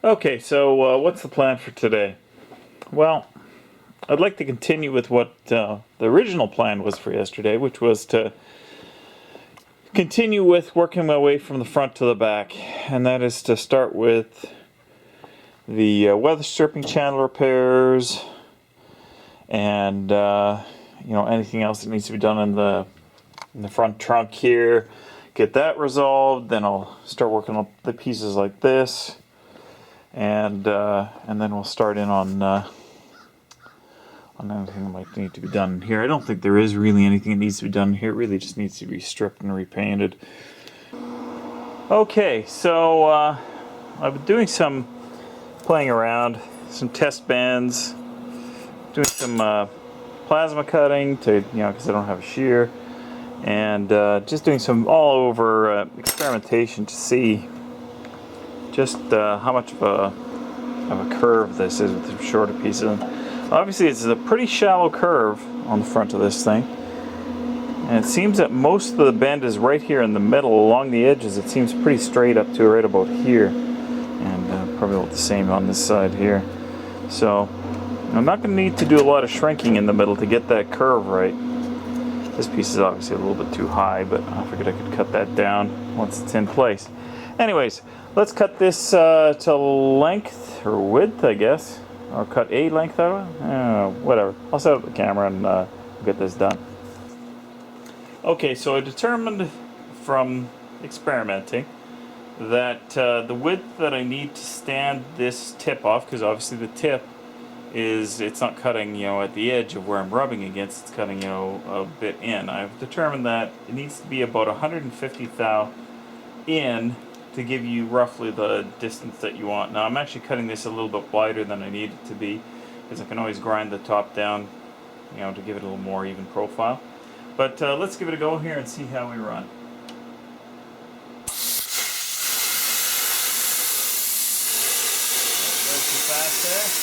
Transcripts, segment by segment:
Okay, so what's the plan for today? Well, I'd like to continue with what the original plan was for yesterday, which was to continue with working my way from the front to the back, and that is to start with the weather stripping channel repairs and anything else that needs to be done in the front trunk here. Get that resolved, then I'll start working on the pieces like this. And then we'll start in on anything that might need to be done here. I don't think there is really anything that needs to be done here. It really just needs to be stripped and repainted. Okay, so I've been doing some playing around, some test bends, doing some plasma cutting to because I don't have a shear, and just doing some all over experimentation to see just how much of a curve this is with the shorter pieces. And obviously it's a pretty shallow curve on the front of this thing, and it seems that most of the bend is right here in the middle. Along the edges it seems pretty straight up to right about here, and probably about the same on this side here. So I'm not going to need to do a lot of shrinking in the middle to get that curve right. This piece is obviously a little bit too high, but I figured I could cut that down once it's in place. Anyways, let's cut this to length or width, I guess, or cut a length out of it. Whatever. I'll set up the camera and get this done. Okay, so I determined from experimenting that the width that I need to stand this tip off, because obviously the tip it's not cutting at the edge of where I'm rubbing against, it's cutting a bit in. I've determined that it needs to be about 150 thou in to give you roughly the distance that you want. Now I'm actually cutting this a little bit wider than I need it to be, because I can always grind the top down to give it a little more even profile. But let's give it a go here and see how we run. Goes too fast there.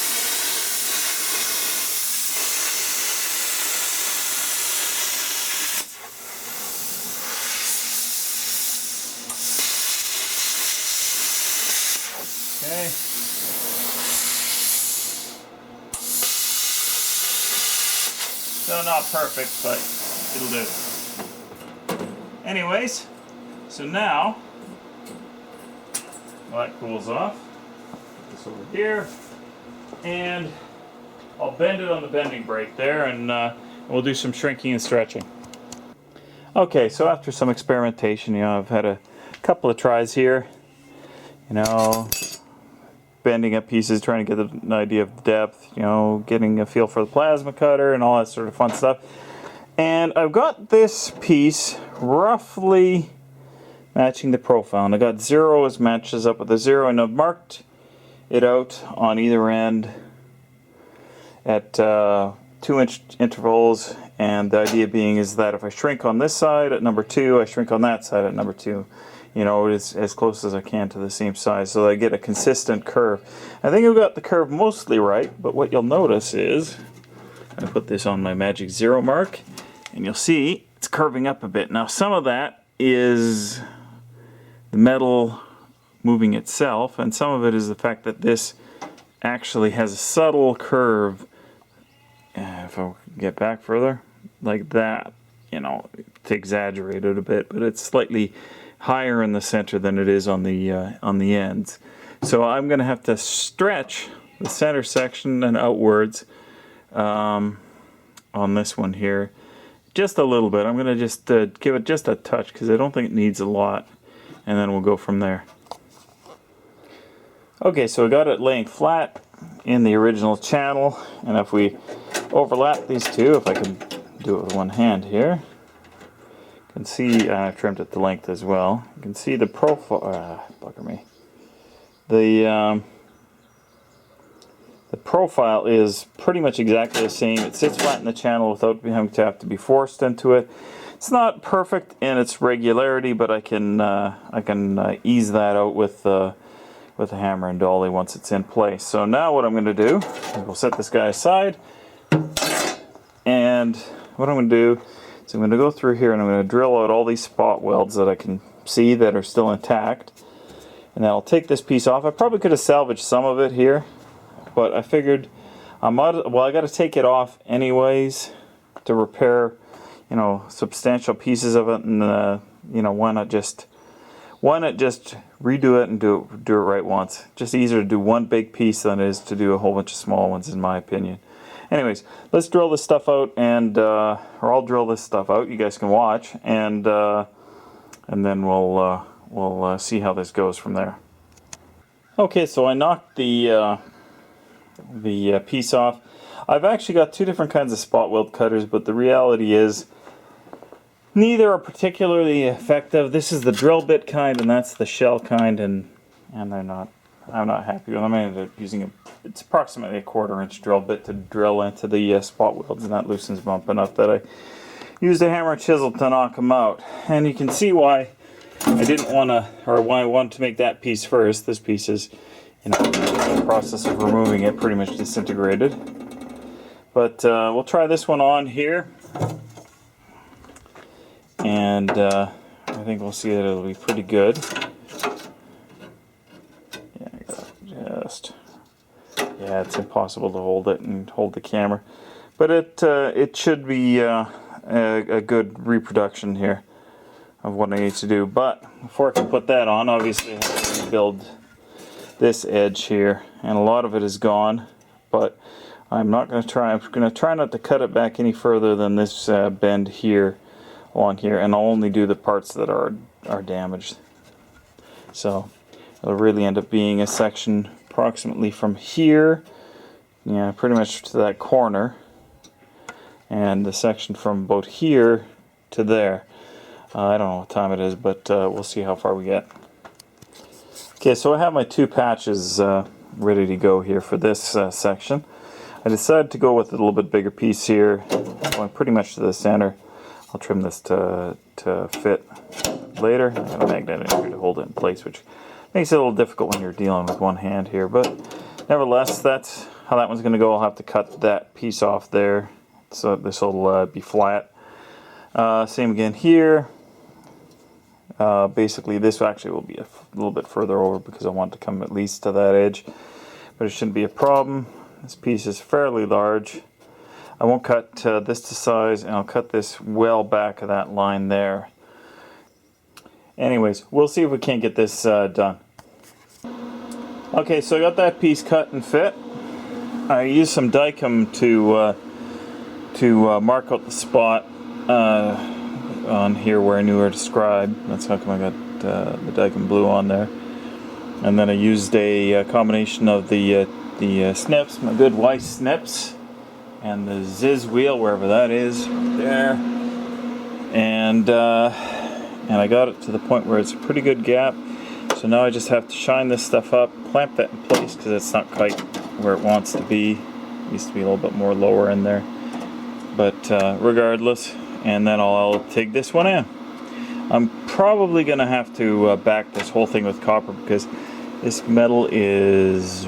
Okay. So not perfect, but it'll do. Anyways, so now, well, that cools off. Put this over here, and I'll bend it on the bending brake there, and we'll do some shrinking and stretching. Okay, so after some experimentation, I've had a couple of tries here, bending up pieces, trying to get an idea of depth, getting a feel for the plasma cutter and all that sort of fun stuff. And I've got this piece roughly matching the profile, and I got 0 as matches up with the 0, and I've marked it out on either end at 2-inch intervals, and the idea being is that if I shrink on this side at number 2, I shrink on that side at number 2. It's as close as I can to the same size, so I get a consistent curve. I think I've got the curve mostly right, but what you'll notice is I put this on my magic 0 mark, and you'll see it's curving up a bit. Now some of that is the metal moving itself, and some of it is the fact that this actually has a subtle curve. If I get back further, like that, to exaggerate it a bit, but it's slightly higher in the center than it is on the ends. So I'm going to have to stretch the center section and outwards on this one here just a little bit. I'm going to just give it just a touch, because I don't think it needs a lot, and then we'll go from there. Okay, so I got it laying flat in the original channel, and if we overlap these two, if I can do it with one hand here, you can see I've trimmed it to length as well. You can see the profile. Bugger me. The profile is pretty much exactly the same. It sits flat in the channel without having to have to be forced into it. It's not perfect in its regularity, but I can ease that out with a hammer and dolly once it's in place. So now what I'm going to do is we'll set this guy aside, and what I'm going to do is I'm going to go through here and I'm going to drill out all these spot welds that I can see that are still intact, And then I'll take this piece off. I probably could have salvaged some of it here, but I figured I got to take it off anyways to repair, you know, substantial pieces of it, and you know, why not just redo it and do it right once. Just easier to do one big piece than it is to do a whole bunch of small ones, in my opinion. Anyways, let's drill this stuff out, and or I'll drill this stuff out. You guys can watch, and then we'll see how this goes from there. Okay, so I knocked the piece off. I've actually got two different kinds of spot weld cutters, but the reality is neither are particularly effective. This is the drill bit kind, and that's the shell kind, and they're not. I'm not happy with them. I ended up using it's approximately a 1/4 inch drill bit to drill into the spot welds, and that loosens them up enough that I used a hammer and chisel to knock them out. And you can see why I didn't want to, or why I wanted to make that piece first. This piece is, you know, in the process of removing it, pretty much disintegrated. But we'll try this one on here, and I think we'll see that it'll be pretty good. Yeah, it's impossible to hold it and hold the camera, but it should be a good reproduction here of what I need to do. But before I can put that on, obviously I have to rebuild this edge here, and a lot of it is gone, but I'm going to try not to cut it back any further than this bend here, along here, and I'll only do the parts that are damaged. So it'll really end up being a section approximately from here, yeah, pretty much to that corner, and the section from about here to there. I don't know what time it is, but we'll see how far we get. Okay, so I have my two patches ready to go here for this section. I decided to go with a little bit bigger piece here, going pretty much to the center. I'll trim this to fit later. I have a magnet in here to hold it in place, which makes it a little difficult when you're dealing with one hand here, but nevertheless, that's how that one's going to go. I'll have to cut that piece off there, so this will be flat. Same again here. Basically, this actually will be a little bit further over because I want to come at least to that edge, but it shouldn't be a problem. This piece is fairly large. I won't cut this to size, and I'll cut this well back of that line there. Anyways, we'll see if we can't get this done. Okay, so I got that piece cut and fit. I used some Dykem to mark out the spot on here where I knew where to scribe. That's how come I got the Dykem blue on there. And then I used a combination of the snips, my good Weiss snips, and the Ziz wheel, wherever that is, right there. And I got it to the point where it's a pretty good gap. So now I just have to shine this stuff up, clamp that in place because it's not quite where it wants to be. It needs to be a little bit more lower in there. But regardless, and then I'll take this one in. I'm probably going to have to back this whole thing with copper because this metal is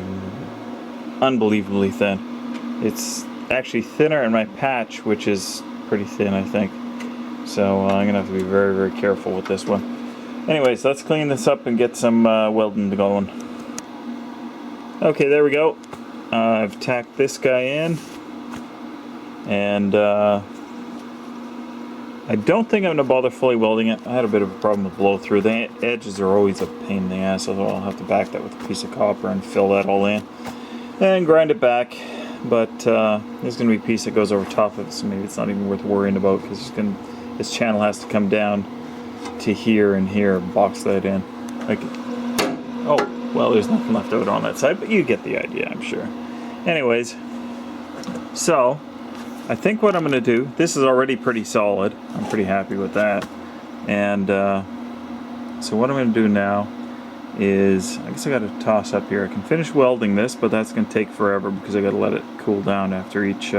unbelievably thin. It's actually thinner in my patch, which is pretty thin, I think. So I'm going to have to be very, very careful with this one. Anyways, let's clean this up and get some welding going. Okay, there we go. I've tacked this guy in. And I don't think I'm going to bother fully welding it. I had a bit of a problem with blow through. The edges are always a pain in the ass, so I'll have to back that with a piece of copper and fill that all in. And grind it back. But there's going to be a piece that goes over top of it, so maybe it's not even worth worrying about because this channel has to come down to here and here and box that in. Like, oh, well, there's nothing left out on that side, but you get the idea, I'm sure. Anyways, so I think what I'm going to do, this is already pretty solid. I'm pretty happy with that. And so what I'm going to do now is, I guess I got to toss up here. I can finish welding this, but that's going to take forever because I got to let it cool down after each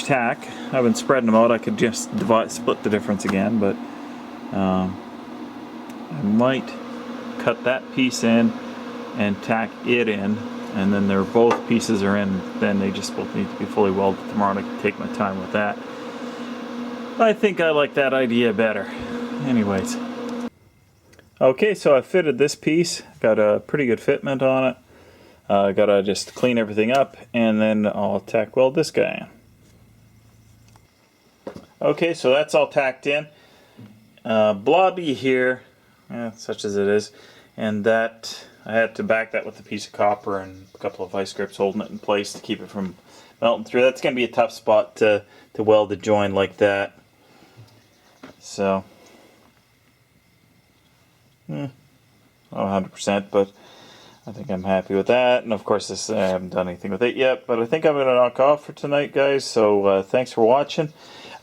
tack. I've been spreading them out. I could just split the difference again, but I might cut that piece in and tack it in, and then both pieces are in. Then they just both need to be fully welded tomorrow, and I can take my time with that. I think I like that idea better. Anyways, Okay, so I fitted this piece. Got a pretty good fitment on it. Gotta just clean everything up, and then I'll tack weld this guy in. Okay, so that's all tacked in. Blobby here, such as it is, and that I had to back that with a piece of copper and a couple of vice grips holding it in place to keep it from melting through. That's going to be a tough spot to weld a joint like that. So, not 100%, but I think I'm happy with that. And of course, this I haven't done anything with it yet, but I think I'm going to knock off for tonight, guys. So thanks for watching.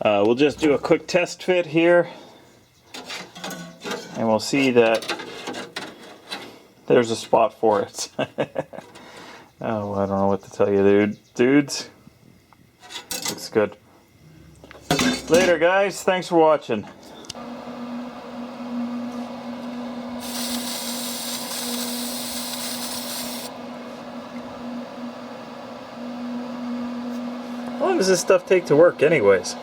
We'll just do a quick test fit here, and we'll see that there's a spot for it. Oh, I don't know what to tell you, dudes. Looks good. Later, guys. Thanks for watching. How long does this stuff take to work anyways?